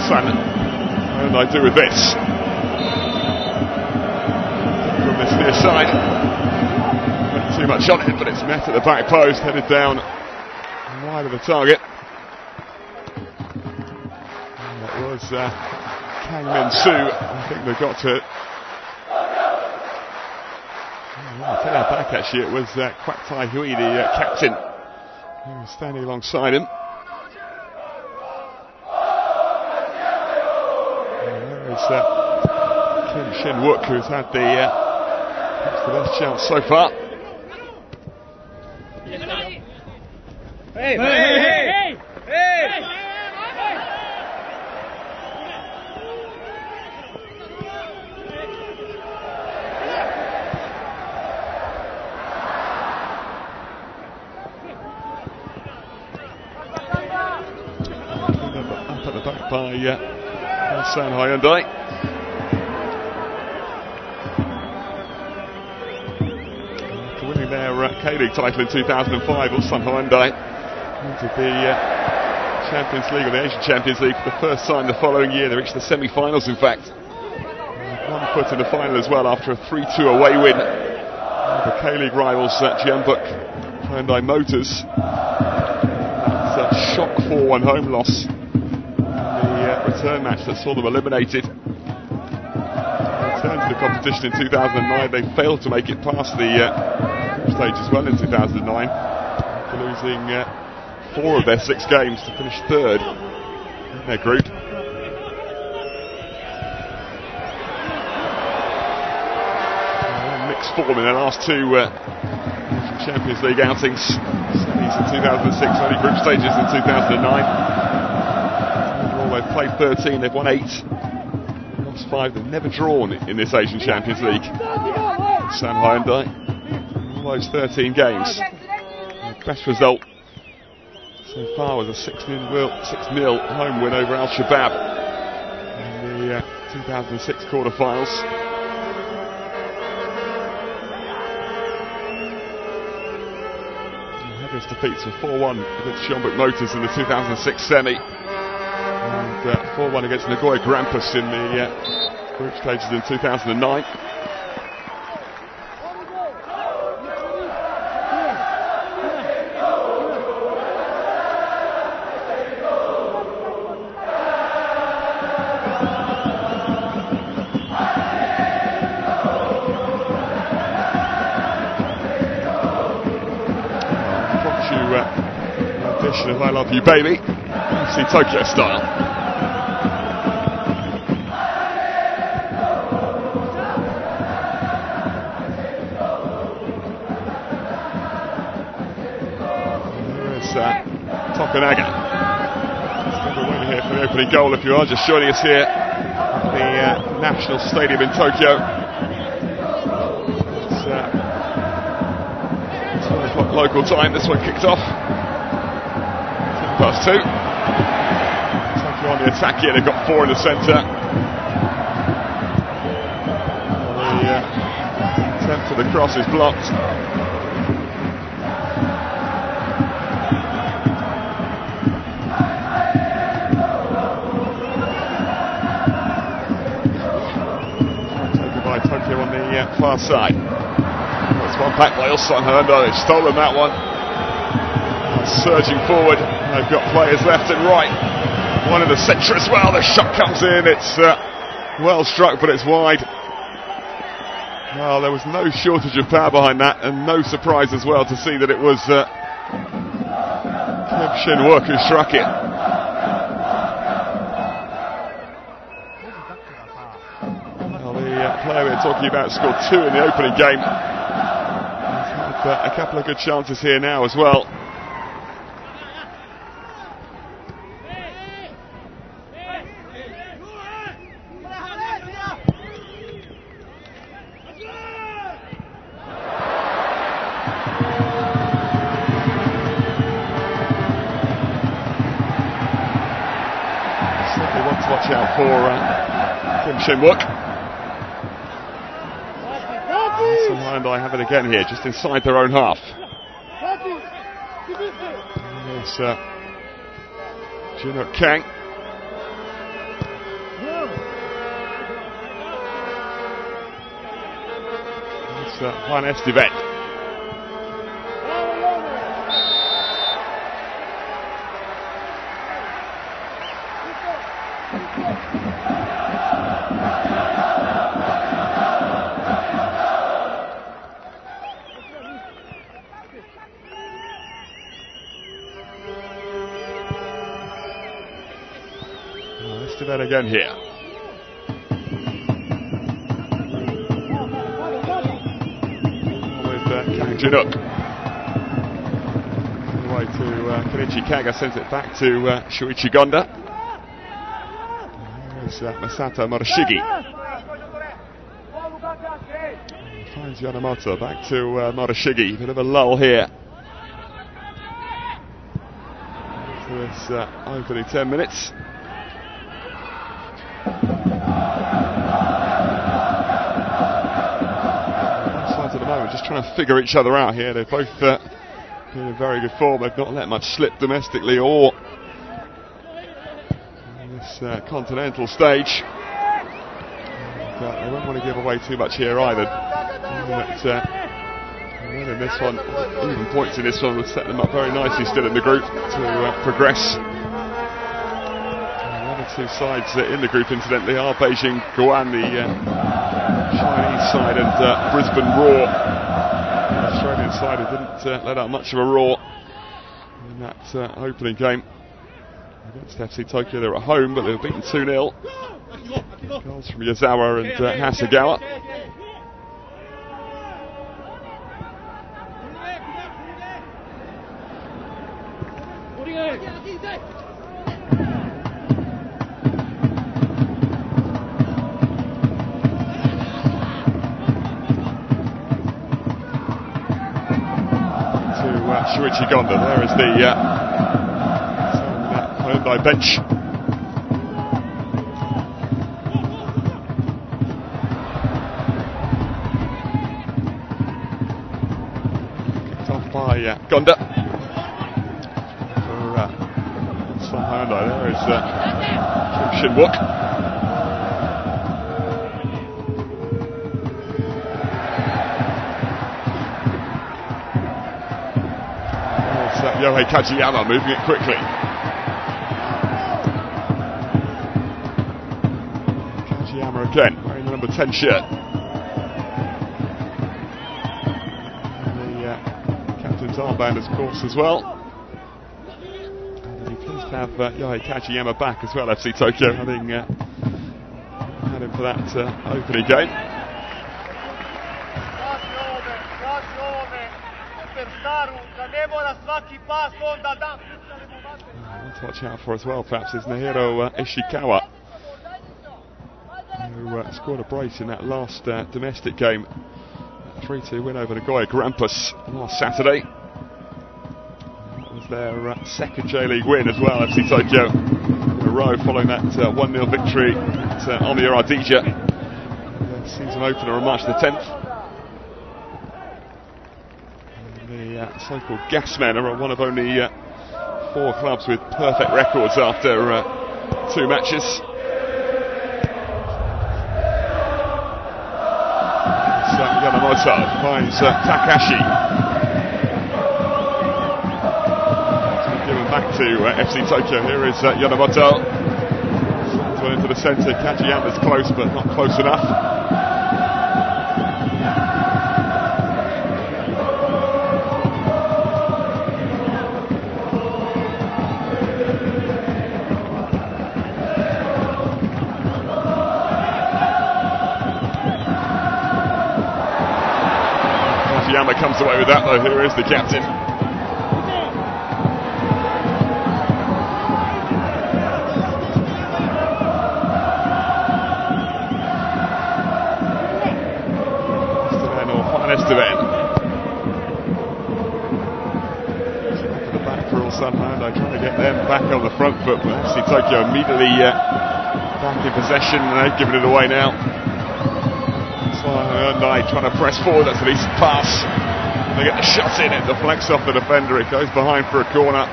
Ulsan. What did I do with this? From this near side. Not too much on it, but it's met at the back post, headed down wide of the target. And that was Kang Min-soo. I think they got to. Take that back actually, it was Kwak Tai Hui, the captain, who was standing alongside him. And there is Kim Shin-wook, who's had perhaps the best chance so far. Hey! Hey! Hey! Hey! Up at the back by Ulsan Hyundai. After winning their K-League title in 2005, Ulsan Hyundai into the Champions League, or the Asian Champions League, for the first time the following year. They reached the semi-finals, in fact. One foot in the final as well after a 3-2 away win. The K-League rivals, Jeonbuk Hyundai Motors. That's a shock 4-1 home loss. The return match that saw them eliminated. Returned to the competition in 2009. They failed to make it past the group stage as well in 2009, after losing 4 of their 6 games to finish 3rd in their group. Mixed form in their last 2 Champions League outings. Semis in 2006, only group stages in 2009. They've played 13, they've won 8, lost 5, they've never drawn in this Asian Champions League. Ulsan Hyundai, all those 13 games. The best result so far was a 6-0 home win over Al Shabab in the 2006 quarter-finals. Heaviest defeats were 4-1 against Jeonbuk Motors in the 2006 semi. And 4-1 against Nagoya Grampus in the group stages in 2009. Edition of I Love You Baby, see Tokyo style. There's Tokunaga. Still a win here for the opening goal if you are just joining us here at the National Stadium in Tokyo. It's 12 o'clock local time, this one kicked off. +2. Tokyo on the attack here, they've got 4 in the centre. The attempt to the cross is blocked. Taken by Tokyo on the far side. That's one back by Ulsan Hyundai, they've stolen that one. Surging forward, they've got players left and right. One in the centre as well. The shot comes in. It's well struck, but it's wide. Well, there was no shortage of power behind that, and no surprise as well to see that it was Kim Shin-wook who struck it. Well, the player we're talking about scored 2 in the opening game. He's had a couple of good chances here now as well. Watch out for Kim Shin-wook. Ulsan Hyundai have it again here, just inside their own half. There's Junuk Kang. It's Juan Esteban. Esteban again here. Kang Jinuk. Away to Kenichi Kaga, sends it back to Shuichi Gonda. There's Masato Morishige. Finds Yanamoto, back to Morishige. Bit of a lull here. So it's opening 10 minutes. Just trying to figure each other out here. They're both been in very good form. They've not let much slip domestically or in this continental stage. But they won't want to give away too much here either. But in this one, even points in this one would set them up very nicely still in the group to progress. The other two sides in the group, incidentally, are Beijing Guan, the Chinese side, and Brisbane Roar. The Australian side who didn't let out much of a roar in that opening game against FC Tokyo. They were at home, but they were beaten 2-0. Goals from Yazawa and Hasegawa. Shuichi Gonda, there is the Hyundai bench. Kicked off by Gonda. For Ulsan Hyundai, there is Kim Shin-wook. Yohei Kajiyama moving it quickly. Kajiyama again, wearing the number 10 shirt. And the captain's armband, of course, as well. And we're pleased to have Yohei Kajiyama back as well, FC Tokyo, having had him for that opening game. One to watch out for as well, perhaps, is Nahiro Ishikawa, who scored a brace in that last domestic game. 3-2 win over Nagoya Grampus last Saturday. That was their second J-League win as well, FC Tokyo, in a row, following that 1-0 victory at Omiya Ardija, the season opener on March the 10th. The so-called Gasmen are one of only 4 clubs with perfect records after 2 matches. Yamamoto finds Takashi. Given back to FC Tokyo. Here is Yamamoto. Sends one into the centre. Kajiyama's close, but not close enough. Yama comes away with that though. Here is the captain. Esteban or Juan Esteban. Back at the back for Ulsan Hyundai, trying to get them back on the front foot, but FC Tokyo immediately back in possession, and they've given it away now. Hyundai trying to press forward, that's a decent pass. They get the shot in, it deflects off the defender, it goes behind for a corner.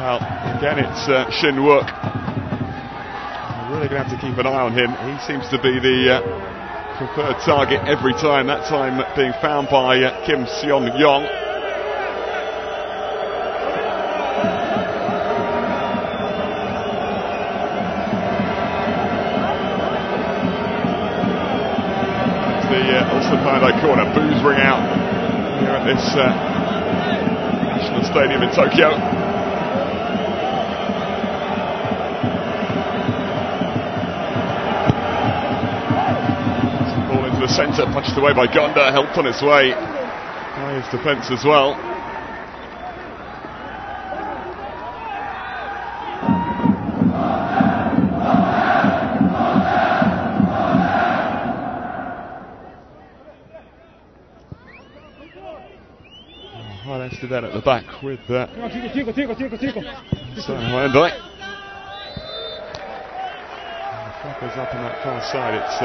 Well, again it's Shin-wook. We're really going to have to keep an eye on him. He seems to be the preferred target every time, that time being found by Kim Seong-yong. The Ulsan corner, boos ring out here at this National Stadium in Tokyo. Ball into the centre, punched away by Gonda, helped on its way by his defence as well. Let's do that at the back with Hyundai. Flapper's up on that far side. It's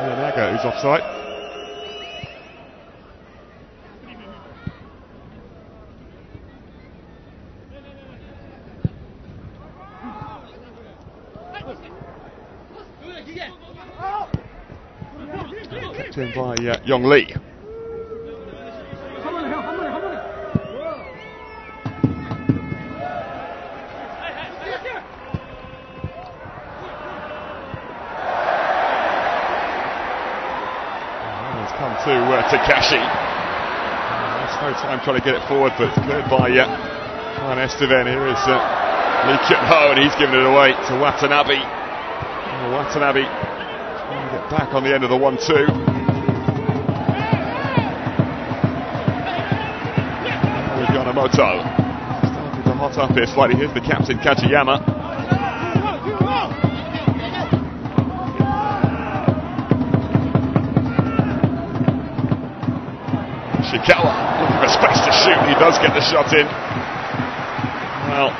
Naga who's offside. Kept in by Yong Lee. Takashi. There's no time trying to get it forward, but it's cleared by Van Esteven. Here is Lee Kyun-ho, and he's given it away to Watanabe. Watanabe trying to get back on the end of the 1-2. Yamamoto starting to hot up here slightly. Here's the captain Kajiyama. Ishikawa looking for space to shoot. He does get the shot in. Well,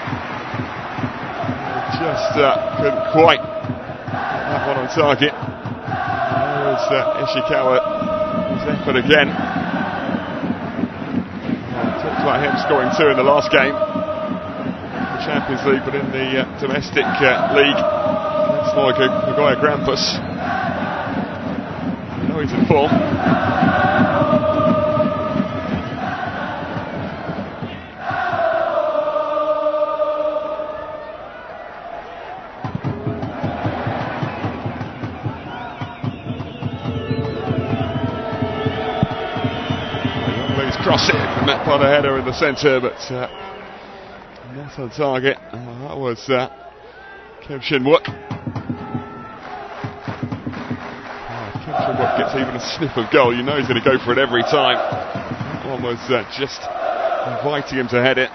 just couldn't quite get that one on target. There is Ishikawa's effort again. Talked about him scoring 2 in the last game, the Champions League, but in the domestic league against Nagoya Grampus. I know he's in form. 6 met by the header in the centre, but not on target. That was Kim Shin-wook. Kim Shin-wook gets even a sniff of goal, you know he's going to go for it every time. That one was just inviting him to head it.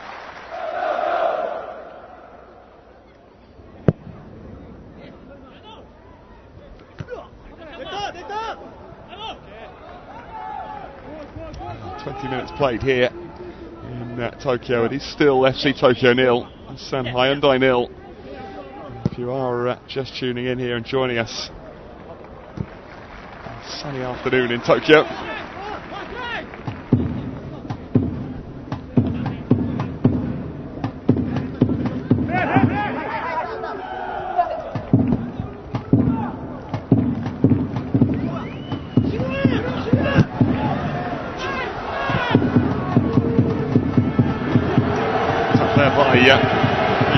Played here in Tokyo. It is still FC Tokyo 0, Ulsan Hyundai 0. If you are just tuning in here and joining us, sunny afternoon in Tokyo.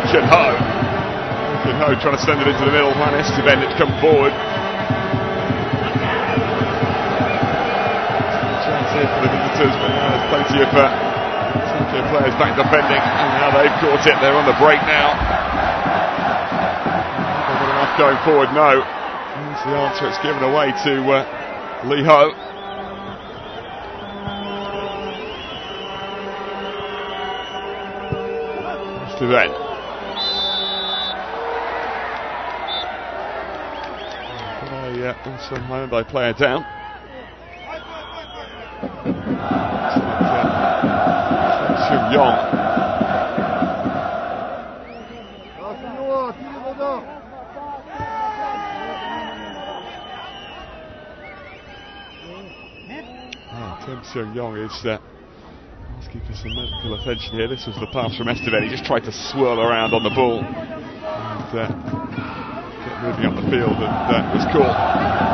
Kyun-ho trying to send it into the middle. Van Esteven had come forward. Chance here for the visitors, but now there's plenty of Tokyo players back defending, and now they've caught it. They're on the break now. They've got enough going forward. No. Here's the answer. It's given away to Lee Ho. Esteven. Ulsan Hyundai player down. Seong-yong. Kim Seong-yong is asking for some medical attention here. This was the pass from Esteven. He just tried to swirl around on the ball and get moving up the field, and was caught.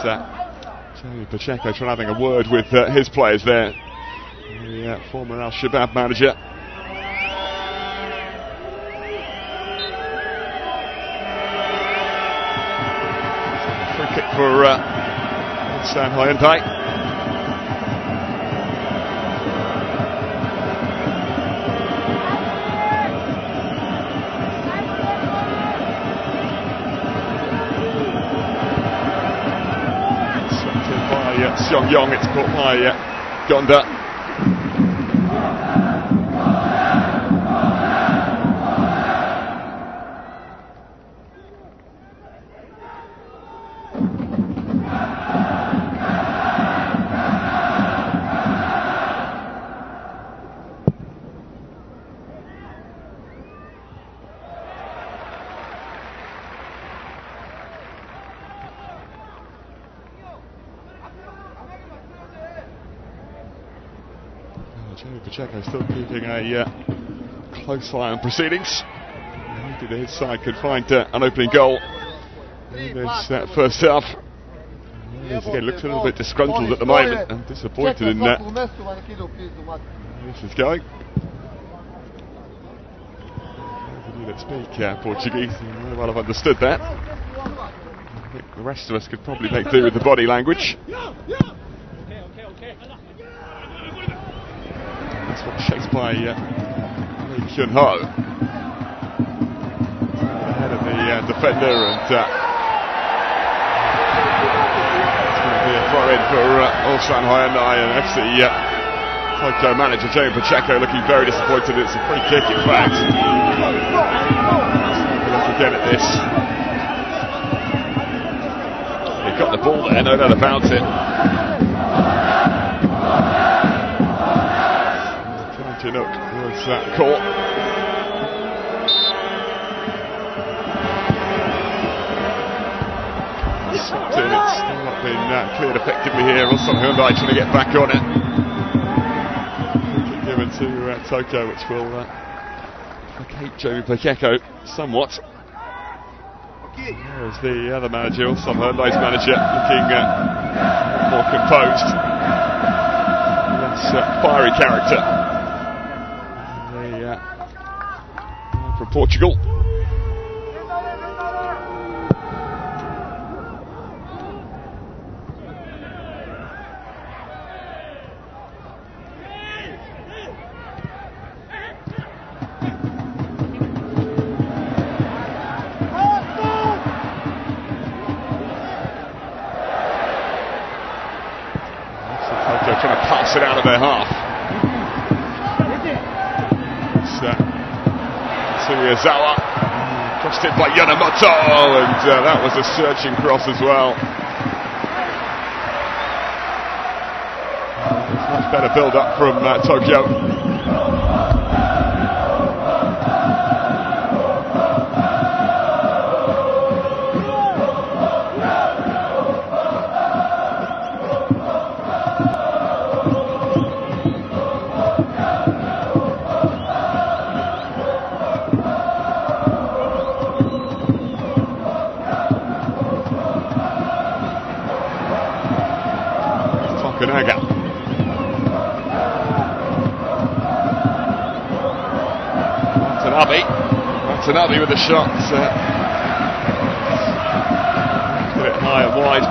Jamie Pacheco trying to have a word with his players there. The former Al Shabab manager. Free kick for Ulsan Hyundai. Seong Yong, it's caught by Gonda. Jamie Pacheco still keeping a close eye on proceedings. Hopefully his side could find an opening goal in this first half. Again, looks a little bit disgruntled at the moment and disappointed in this is going. Nobody that speak Portuguese may well have understood that. I think the rest of us could probably make do with the body language. That's what chased by Lee Kyun Ho. Ahead of the defender, and it's going to be a throw in for Ulsan Hyundai and FC Tokyo manager Jamie Pacheco looking very disappointed. It's a free kick, in fact. Let's have a look again at this. He got the ball there, no doubt about it. Chinook was caught. Swapped in, it's still not been cleared effectively here. Ulsan Hyundai trying to get back on it. Given to Tokyo, which will placate Jamie Pacheco somewhat. There's the other manager, Ulsan Hyundai's manager, looking more composed. Less fiery character. From Portugal. Tokyo trying to pass it out of their half. Suyazawa, crossed in by Yanamoto, and that was a searching cross as well. Much better build-up from Tokyo. Watanabe with the shot. Get it high and wide.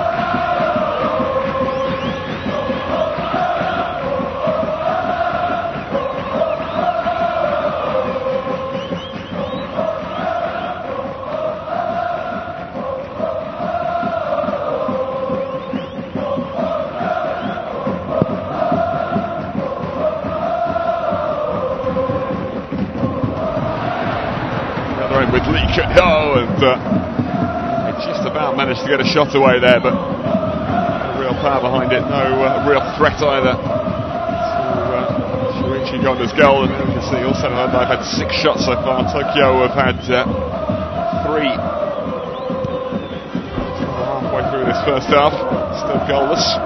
With Lee Kyun Ho, and just about managed to get a shot away there, but no real power behind it, no real threat either. So Shuichi Gonda's goal, and you can see Ulsan Hyundai have had 6 shots so far. Tokyo have had 3. Halfway through this first half, still goalless.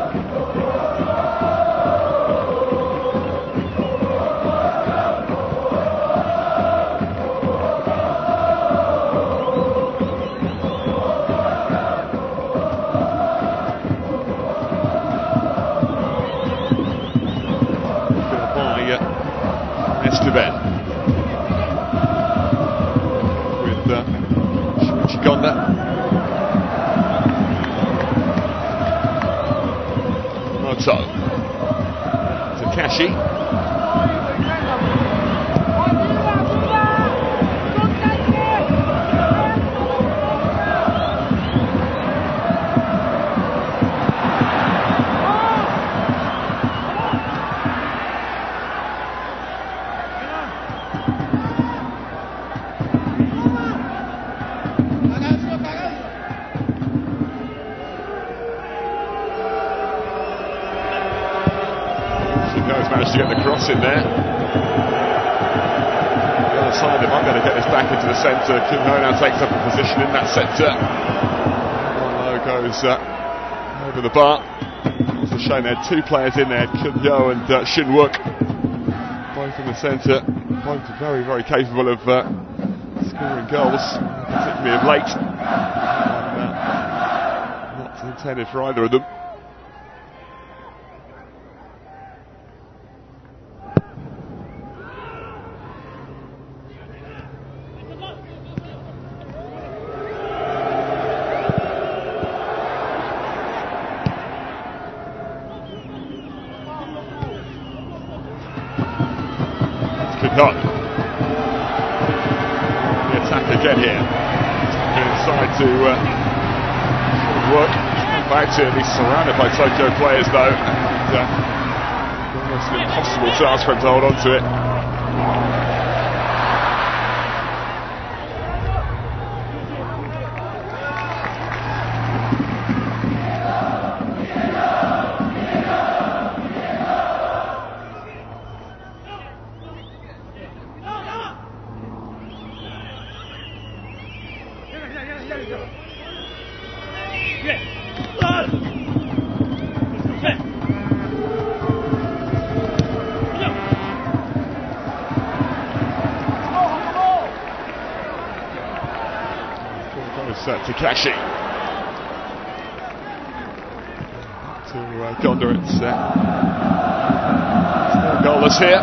Yamamoto. Takashi. Managed to get the cross in there. The other side, they might be able to get this back into the centre. Kim Ho now takes up a position in that centre. One goes over the bar. It's a shame they had two players in there, Kim Ho and Shin Wook, both in the centre. Both very, very capable of scoring goals, particularly of late. Not intended for either of them. Not. The attack again here. Inside to work. Back to him. He's surrounded by Tokyo players though. And, almost an impossible task for him to hold on to it. Takashi to Gonda. It's still goalless here.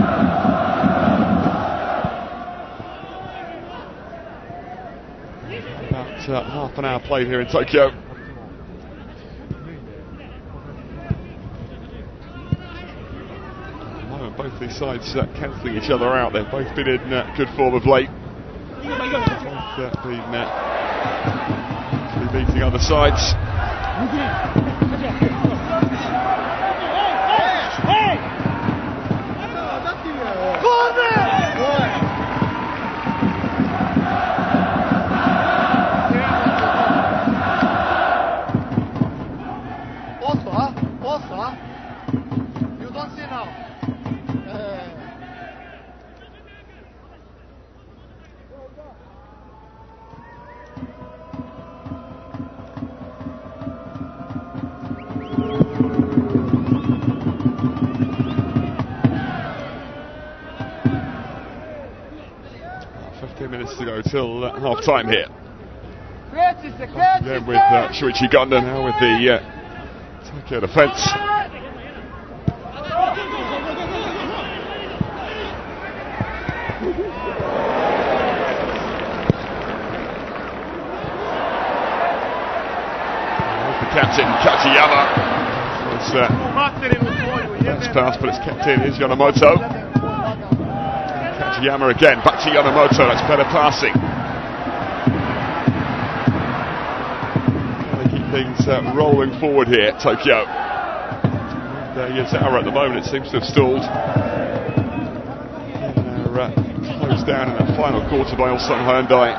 About half an hour played here in Tokyo. At the moment, both these sides cancelling each other out. They've both been in good form of late. Both been beating other sides. You don't see now. 15 minutes to go till half time here. Again with Shuichi Gonda now with the Tokyo defence. The captain Kachiyama. That's pass, but it's kept in. Here's Yamamoto. Kachiyama again, back to Yamamoto. That's better passing. They keep things rolling forward here, Tokyo. Yazawa at the moment, it seems to have stalled. They're closed down in the final quarter by Ulsan Hyundai.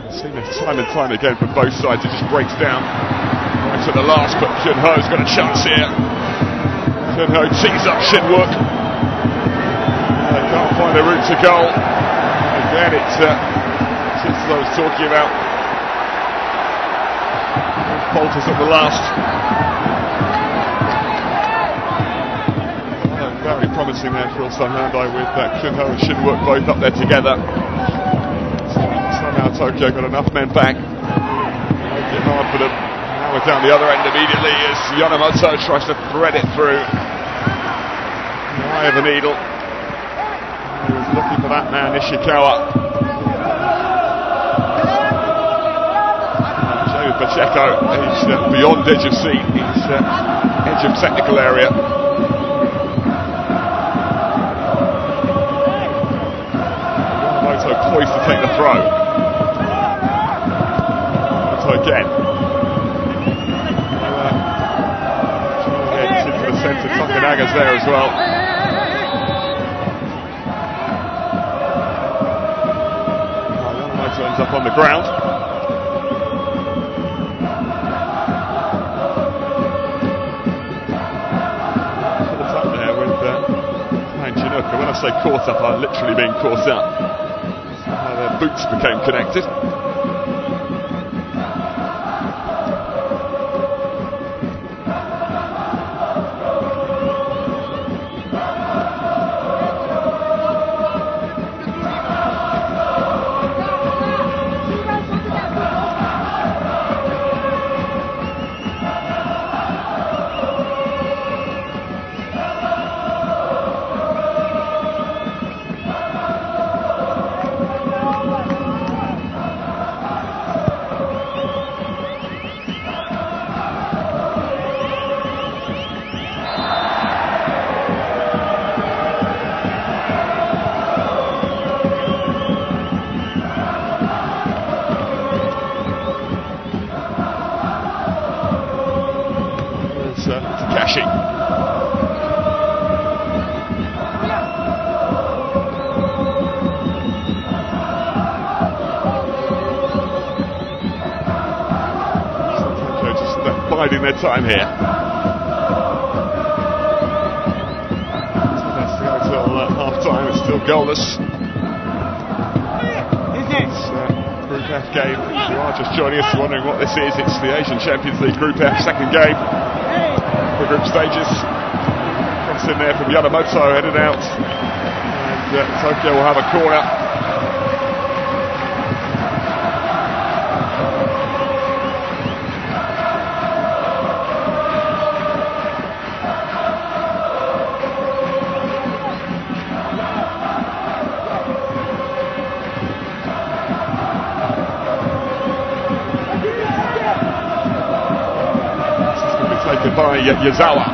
We've seen this time and time again from both sides. It just breaks down right at the last, but Kyunho's got a chance here. Kyunho tees up Shin Wook. They can't find a route to goal. Again, it's since I was talking about falters at the last. Very promising there for Ulsan Hyundai with Kyunho and Shin Wook both up there together. Somehow Tokyo got enough men back. Make it hard for them. Now we're down the other end immediately as Yamamoto tries to thread it through the eye of the needle. He was looking for that man, Ishikawa. Pacheco, he's beyond edge of seat. He's edge of technical area. Yamamoto poised to take the throw. So again. Heads into the centre. Tokunaga's there as well. Yamamoto ends up on the ground. When I say caught up, I'm literally being caught up. That's how their boots became connected. Takashi. Tokyo just biding their time here. So that's to go till half time. It's still goalless. Group F game. If you are just joining us, wondering what this is, it's the Asian Champions League Group F second game. The group stages. Cross in there from Yamamoto, headed out, and Tokyo will have a corner. Taken by Yazawa.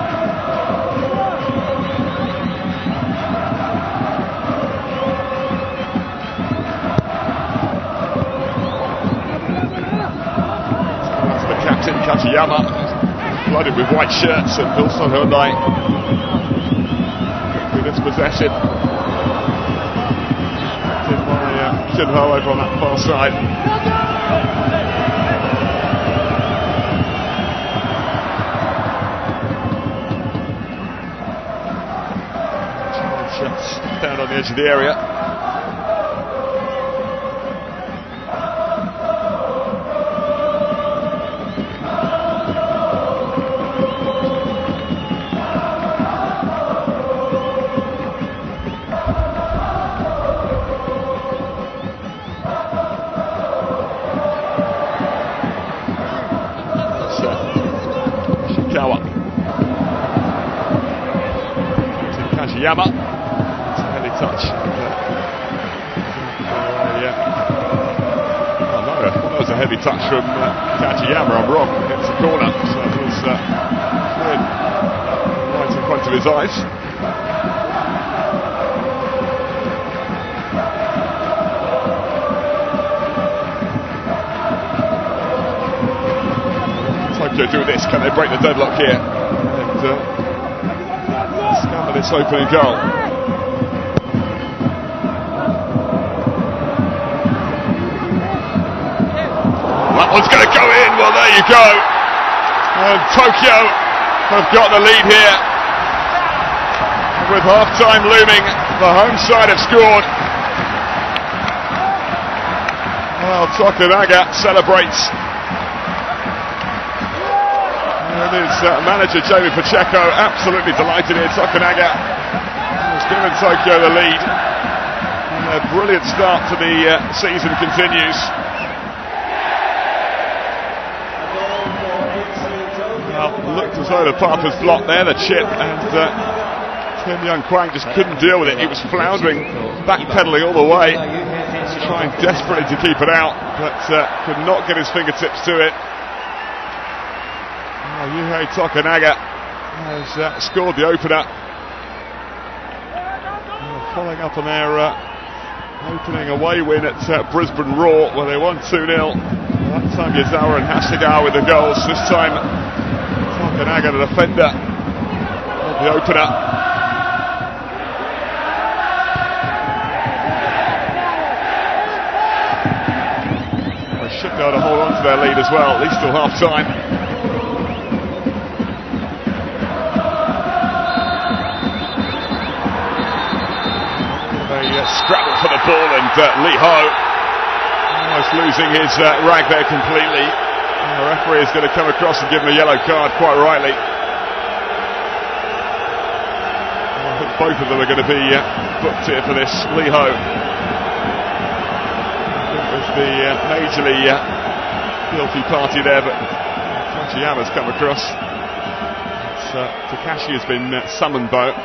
That's the captain, Kachiyama, flooded with white shirts, and Ulsan Hyundai with its possession. Captain by Kinho over on that far side. Down on the edge of the area. Ishikawa. To Kajiyama. Touch. Oh no, that was a heavy touch from Kajiyama. I'm wrong. It's a corner, so it was cleared right in front of his eyes. Tokyo do this. Can they break the deadlock here and scamper this opening goal? That one's going to go in. Well, there you go. And Tokyo have got the lead here. With half-time looming, the home side have scored. Well, Tokunaga celebrates. And his manager, Jamie Pacheco, absolutely delighted here. Tokunaga has given Tokyo the lead. And a brilliant start to the season continues. Looked as though the path was blocked there, the chip, and Tim Young-Kwang just couldn't deal with it. He was floundering, backpedaling all the way, trying desperately to keep it out, but could not get his fingertips to it. Yuhei Tokunaga has scored the opener. Following up on their opening away win at Brisbane Roar, where they won 2-0. That time Yazawa and Hasegawa with the goals. This time Takanaga, the defender, the opener. They should be able to hold on to their lead as well, at least till half time. Scrabble for the ball, and Lee Ho almost losing his rag there completely. And the referee is going to come across and give him a yellow card, quite rightly. I think both of them are going to be booked here for this. Lee Ho, I think, was the majorly guilty party there, but Kajiyama's come across. Takashi has been summoned though.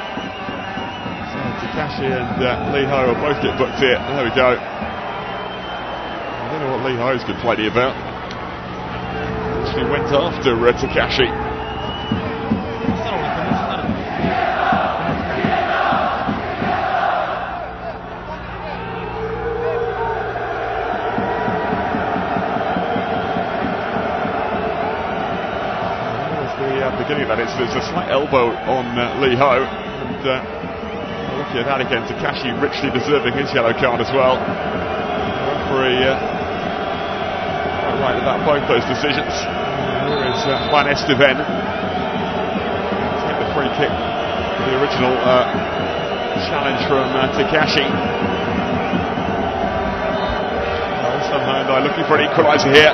Takashi and Lee Ho will both get booked here. There we go. I don't know what Lee Ho's complaining about. Actually went after Takashi. That was the beginning of that. There's a slight elbow on Lee Ho. And, looking at that again, Takashi richly deserving his yellow card as well. The referee quite right about both those decisions. Here is Juan Esteban. Take the free kick for the original challenge from Takashi. Ulsan Hyundai looking for an equaliser here.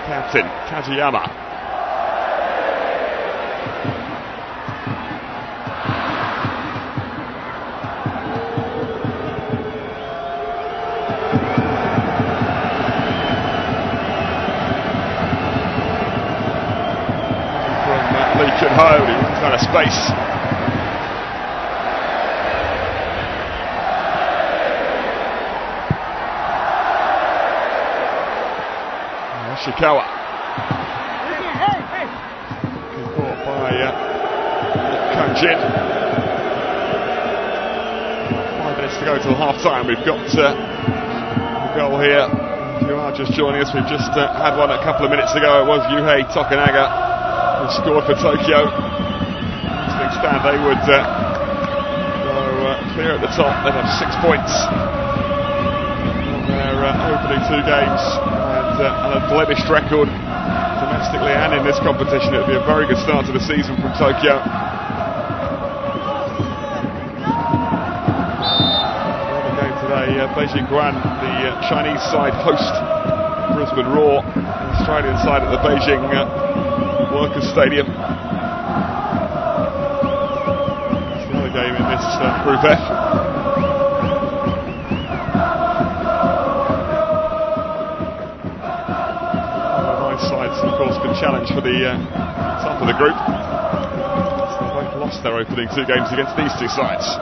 Captain Kajiyama. From Lee Chun-ho, he runs out of space. Ishikawa. Caught by Kanjin. 5 minutes to go till half time. We've got a goal here. If you are just joining us, we've just had one a couple of minutes ago. It was Yuhei Takanaga who scored for Tokyo. As things stand, they would go clear at the top. They'd have 6 points on their opening 2 games. An unblemished record domestically and in this competition. It would be a very good start to the season from Tokyo. Another game today, Beijing Guan, the Chinese side host Brisbane Roar, the Australian side at the Beijing Workers Stadium. It's the other game in this Group F. Of course, been challenged for the top of the group. So they both lost their opening 2 games against these 2 sides.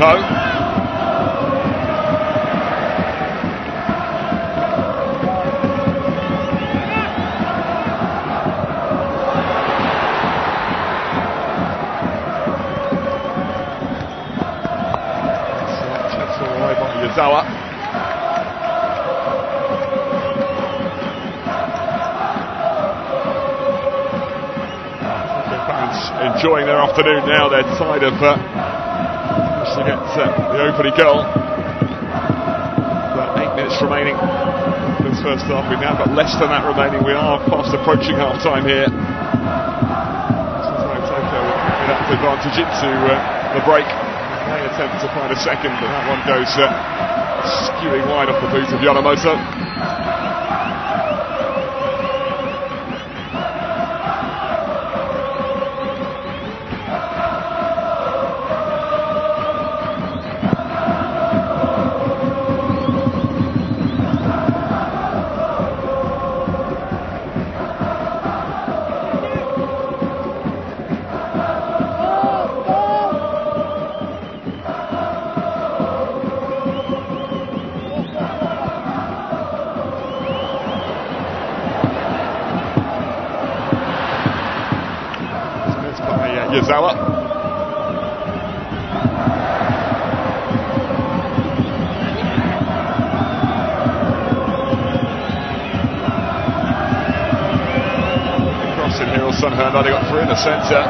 Ho. Chips all the way by Yazawa. Fans enjoying their afternoon now. They're tired of managed to get the opening goal. About 8 minutes remaining in this first half. We've now got less than that remaining. We are fast approaching half time here. Tokyo will get that advantage into the break. They attempt to find a second, but that one goes skewing wide off the boot of Yamamoto. Yazawa. Crossing here, Ulsan Hyundai got through in the centre.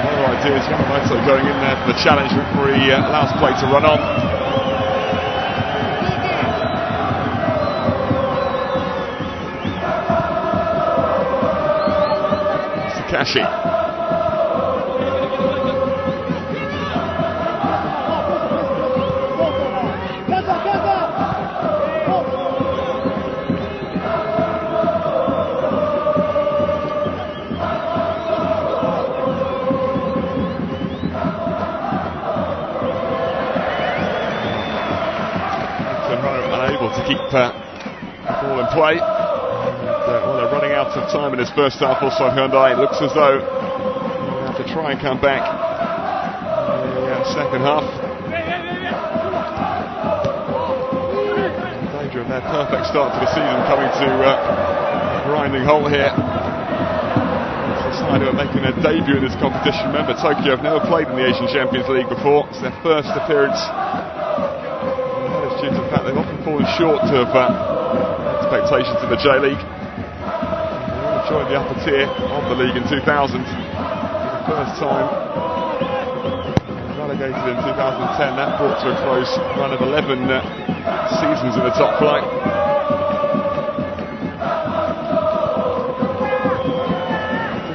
Another idea is Yamamoto going in there for the challenge before he allows play to run on. Kashi. Unable to keep the ball in play. Well, they're running out of time in this first half. Also, Hyundai, it looks as though they'll have to try and come back in the second half. Danger of their perfect start to the season coming to a grinding halt here. It's the side who are making their debut in this competition. Remember, Tokyo have never played in the Asian Champions League before. It's their first appearance. And that is due to the fact they've often fallen short of expectations in the J-League. Joined the upper tier of the league in 2000 for the first time. Relegated in 2010. That brought to a close run of 11 seasons in the top flight.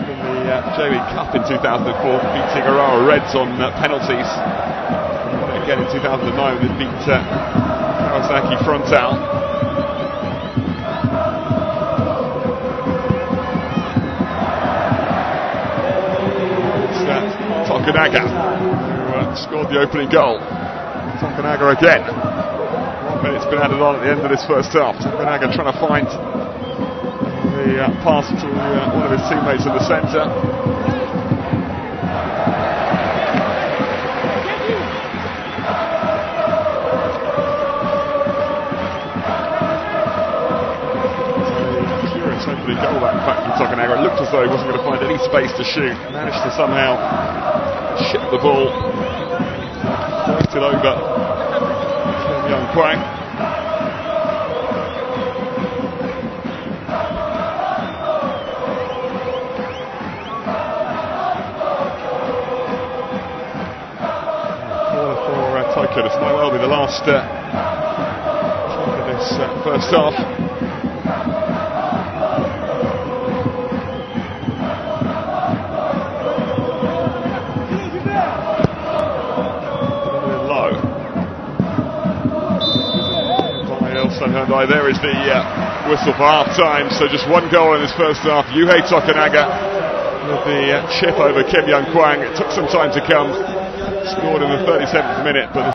In the J-League Cup in 2004, beating Urawa Reds on penalties. And again in 2009, they beat Kawasaki Frontale. Tokunaga, who scored the opening goal. Tokunaga again. 1 minute's been added on at the end of this first half. Tokunaga trying to find the pass to one of his teammates in the centre. Curious opening goal that, in fact, from Tokunaga. It looked as though he wasn't going to find any space to shoot. Managed to somehow ship the ball, floated over Kim Young Kwang. Corner for Tokyo. This might well be the last of this first half. Hyundai. There is the whistle for half-time, so just one goal in this first half. Yuhei Tokunaga with the chip over Kim Young Kwang. It took some time to come, scored in the 37th minute, but